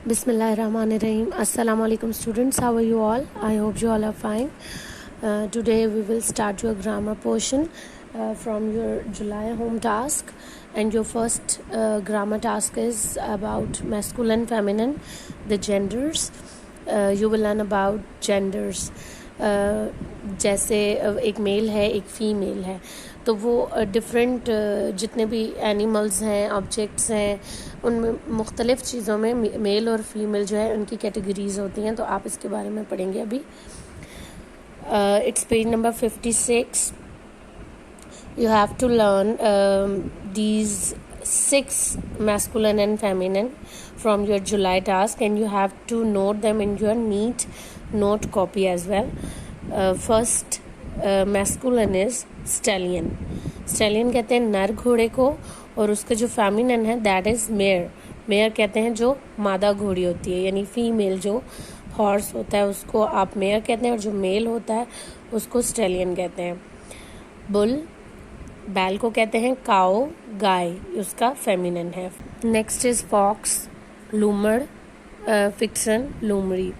Bismillahirrahmanirrahim. Assalamu alaikum students. How are you all? I hope you all are fine. Today we will start your grammar portion from your July home task, and your first grammar task is about masculine, feminine, the genders. You will learn about genders. जैसे एक mail है एक female है, तो वो different जितने भी animals हैं, ऑब्जेक्ट्स हैं, उनमें मुख्तलिफ़ चीज़ों में मेल और फीमेल जो है उनकी कैटेगरीज होती हैं. तो आप इसके बारे में पढ़ेंगे अभी. It's page number 56. You have to learn these 6 masculine and feminine from your July task, and you have to note them in your neat note copy as well. First masculine is stallion. Stallion कहते हैं नर घोड़े को, और उसका जो feminine है that is mare. Mare कहते हैं जो मादा घोड़ी होती है, यानी फीमेल जो हॉर्स होता है उसको आप मेयर कहते हैं, और जो मेल होता है उसको स्टेलियन कहते हैं. बुल बैल को कहते हैं. काओ गाय, उसका फेमिनिन है. नेक्स्ट इज फॉक्स, लूमड़, फिक्सन लूमड़ी.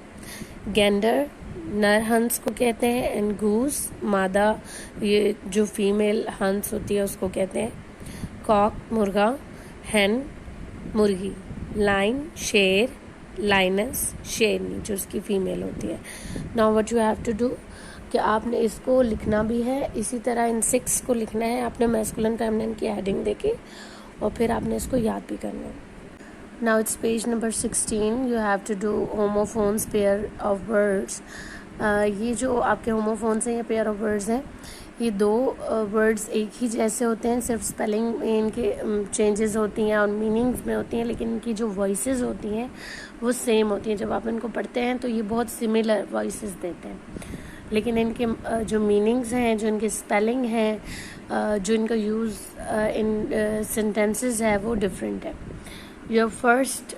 गेंडर नर हंस को कहते हैं, एंड गूस मादा ये जो फीमेल हंस होती है उसको कहते हैं. कॉक मुर्गा, हैन मुर्गी. लाइन शेर, लाइनस शेरनी जो उसकी फीमेल होती है. Now what you have to do कि आपने इसको लिखना भी है, इसी तरह इन 6 को लिखना है आपने मैस्कुलिन फेमिनिन की हेडिंग देके, और फिर आपने इसको याद भी करना है. Now it's page number 16. You have to do homophones, pair of words. ये जो आपके होमोफोन्स हैं, ये पेयर ऑफ वर्ड्स हैं. ये 2 वर्ड्स एक ही जैसे होते हैं, सिर्फ स्पेलिंग में इनके चेंजेस होती हैं और मीनिंग्स में होती हैं, लेकिन इनकी जो वॉइसेस होती हैं वो सेम होती हैं. जब आप इनको पढ़ते हैं तो ये बहुत सिमिलर वॉइसेस देते हैं, लेकिन इनके जो मीनिंग्स हैं, जो इनके स्पेलिंग हैं, जो इनका यूज़ इन सेंटेंसेस है वो डिफरेंट है. योर फर्स्ट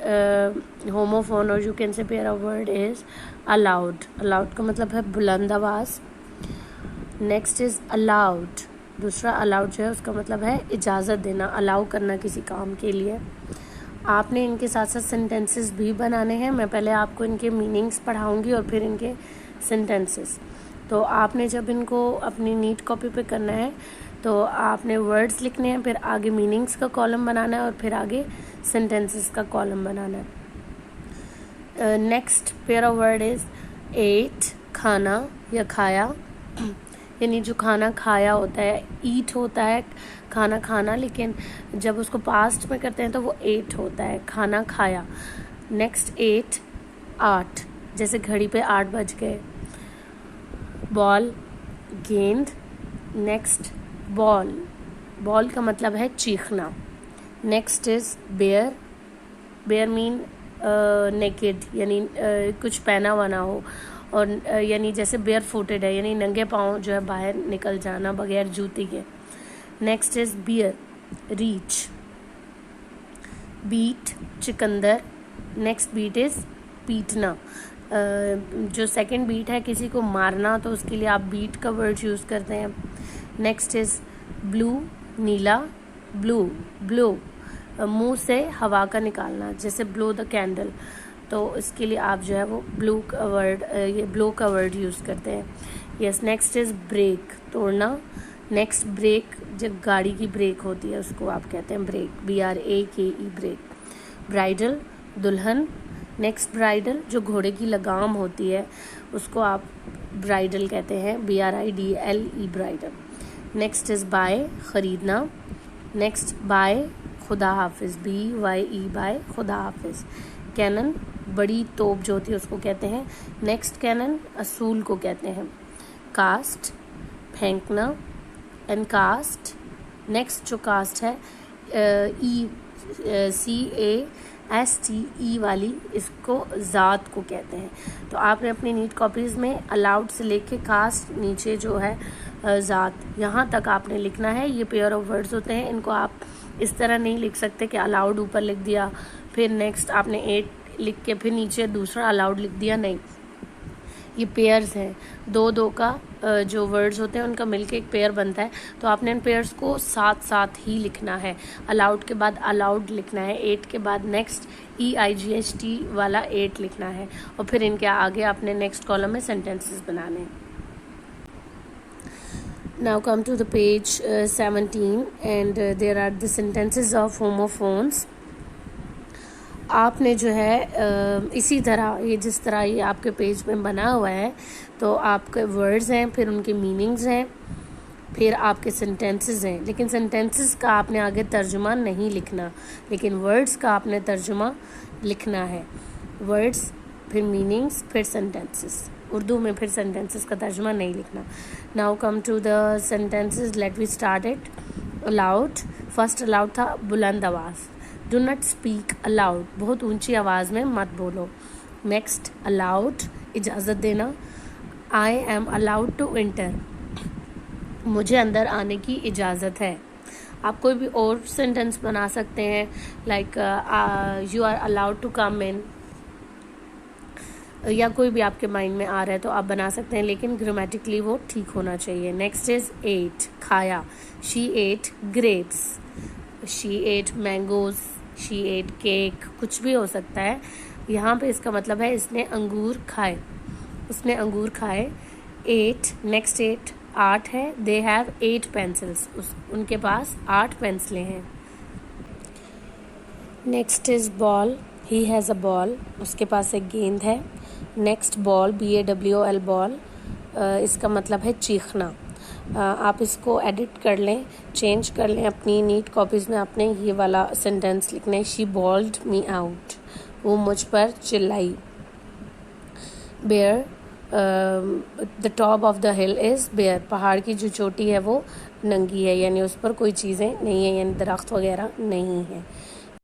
होमोफोन और you can say pair of word is allowed. Allowed का मतलब है बुलंद आवाज़. Next is allowed. दूसरा अलाउड जो है उसका मतलब है इजाज़त देना, अलाउ करना किसी काम के लिए. आपने इनके साथ साथ सेंटेंसेस भी बनाने हैं. मैं पहले आपको इनके मीनिंग्स पढ़ाऊंगी और फिर इनके सेंटेंसेस. तो आपने जब इनको अपनी नीट कॉपी पे करना है तो आपने वर्ड्स लिखने हैं, फिर आगे मीनिंग्स का कॉलम बनाना है और फिर आगे सेंटेंसेस का कॉलम बनाना है. Next pair of word is ate, खाना या खाया, यानी जो खाना खाया होता है. ईट होता है खाना खाना, लेकिन जब उसको पास्ट में करते हैं तो वो एट होता है, खाना खाया. नेक्स्ट 8, 8, जैसे घड़ी पे 8 बज गए. बॉल गेंद. नेक्स्ट बॉल, बॉल का मतलब है चीखना. Next is bare. Bare mean naked, यानी कुछ पहना हुआ ना हो, और यानी जैसे बेयर फुटेड है, यानी नंगे पाँव जो है बाहर निकल जाना बगैर जूते के. नेक्स्ट इज बियर, रीच. बीट चिकंदर. नेक्स्ट बीट इज पीटना. जो सेकंड बीट है किसी को मारना, तो उसके लिए आप बीट का वर्ड यूज़ करते हैं. Next is blue, Neela. Blue, blow मुंह से हवा का निकालना, जैसे ब्लो द कैंडल, तो इसके लिए आप जो है वो ब्लू का वर्ड, ये ब्लो का वर्ड यूज़ करते हैं. यस. नेक्स्ट इज ब्रेक, तोड़ना. नेक्स्ट ब्रेक, जब गाड़ी की ब्रेक होती है उसको आप कहते हैं ब्रेक, BRAKE, ब्रेक. ब्राइडल, दुल्हन. नेक्स्ट ब्राइडल, जो घोड़े की लगाम होती है उसको आप ब्राइडल कहते हैं, BRIDLE, bridal. Next is by, ख़रीदना. नेक्स्ट बाय, खुदा हाफिज़, BYE, बाय, खुदा हाफिज़. कैनन, बड़ी तोप जो होती है उसको कहते हैं. नेक्स्ट कैनन, असूल को कहते हैं. कास्ट, फेंकना. And cast. नेक्स्ट जो कास्ट है CASTE वाली, इसको ज़ात को कहते हैं. तो आपने अपनी नीट कॉपीज़ में अलाउड से लेके कास्ट, नीचे जो है ज़ात, यहाँ तक आपने लिखना है. ये पेयर ऑफ वर्ड्स होते हैं, इनको आप इस तरह नहीं लिख सकते कि अलाउड ऊपर लिख दिया, फिर नेक्स्ट आपने 8 लिख के फिर नीचे दूसरा अलाउड लिख दिया, नहीं. ये पेयर्स हैं, दो दो का जो वर्ड्स होते हैं उनका मिलके एक पेयर बनता है, तो आपने इन पेयर्स को साथ साथ ही लिखना है। अलाउड के बाद अलाउड लिखना है, 8 के बाद नेक्स्ट EIGHT वाला 8 लिखना है, और फिर इनके आगे आपने नेक्स्ट कॉलम में सेंटेंसेस बनाने हैं। Now come to the page 17 and there are the sentences of homophones. आपने जो है इसी तरह ये जिस तरह ये आपके पेज में बना हुआ है, तो आपके वर्ड्स हैं, फिर उनके मीनिंग्स हैं, फिर आपके सेंटेंसेस हैं, लेकिन सेंटेंसेस का आपने आगे तर्जुमा नहीं लिखना, लेकिन वर्ड्स का आपने तर्जुमा लिखना है। वर्ड्स, फिर मीनिंग्स, फिर सेंटेंसेस। उर्दू में फिर सेंटेंसेस का तर्जुमा नहीं लिखना। Now come to the sentences, let we start it. Aloud, first aloud था बुलंद आवाज़, डू नॉट स्पीक अलाउड, बहुत ऊंची आवाज़ में मत बोलो। नेक्स्ट अलाउड, इजाज़त देना, I am allowed to enter, मुझे अंदर आने की इजाज़त है। आप कोई भी और सेंटेंस बना सकते हैं, like you are allowed to come in, या कोई भी आपके माइंड में आ रहा है तो आप बना सकते हैं, लेकिन ग्रामेटिकली वो ठीक होना चाहिए। नेक्स्ट इज एट, खाया, she ate grapes, she ate mangoes, she ate cake, कुछ भी हो सकता है। यहाँ पे इसका मतलब है इसने अंगूर खाए, उसने अंगूर खाए। एट, नेक्स्ट एट 8 है, दे हैव 8 पेंसिल्स, उनके पास 8 पेंसिलें हैं। Next is ball, he has a ball, उसके पास एक गेंद है। नेक्स्ट बॉल, BALL बॉल, इसका मतलब है चीखना। आप इसको एडिट कर लें, चेंज कर लें अपनी नीट कॉपीज़ में। आपने ये वाला सेंटेंस लिखना है, शी बॉल्ड मी आउट, वो मुझ पर चिल्लाई। Bare, the top of the hill is bare, पहाड़ की जो चोटी है वो नंगी है, यानी उस पर कोई चीज़ें नहीं है, यानी दरख्त वगैरह नहीं है।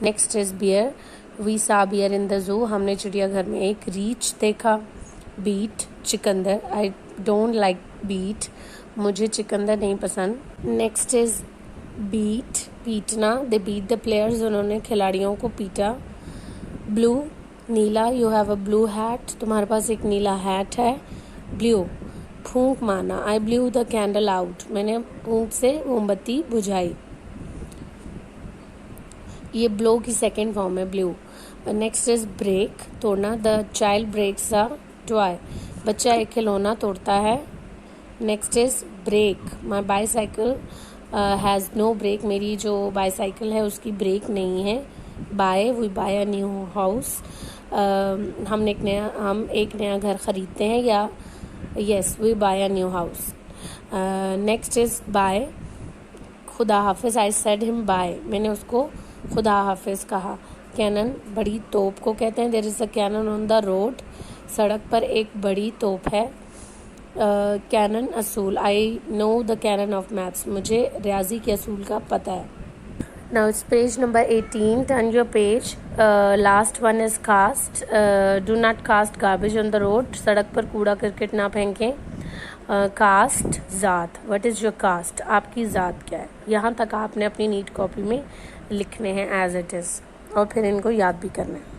Next is bear, we saw bear in the zoo, हमने चिड़ियाघर में एक रीछ देखा। बीट, चिकंदर, आई डोंट लाइक बीट, मुझे चिकंदर नहीं पसंद। नेक्स्ट इज़ बीट, पीटना, दे बीट द प्लेयर्स, उन्होंने खिलाड़ियों को पीटा। ब्लू, नीला, you have a blue hat, तुम्हारे पास एक नीला हैट है। ब्लू, फूंक मारना, I blew the candle out, मैंने फूंक से मोमबत्ती बुझाई। ये ब्लो की सेकेंड फॉर्म है, ब्लू। नेक्स्ट इज ब्रेक, तोड़ना, the child breaks a toy, बच्चा एक खिलौना तोड़ता है। Next is brake, my bicycle has no brake, मेरी जो बाईसाइकिल है उसकी ब्रेक नहीं है। Buy, we buy a new house, हम एक नया घर ख़रीदते हैं, या yes we buy a new house. Next is bye, खुदा हाफिज़, आई सेड हिम बाय, मैंने उसको खुदा हाफिज़ कहा। कैनन, बड़ी तोप को कहते हैं, there is a cannon on the road, सड़क पर एक बड़ी तोप है। कैनन असूल, I know the canon of maths, मुझे रियाजी के असूल का पता है। Now it's page number 18, turn your page, last one is cast, do not cast garbage on the road, सड़क पर कूड़ा करकट ना फेंकें। कास्ट, ज़ात, व्हाट इज़ योर कास्ट, आपकी ज़ात क्या है। यहाँ तक आपने अपनी नीट कॉपी में लिखने हैं एज इट इज़, और फिर इनको याद भी करना है।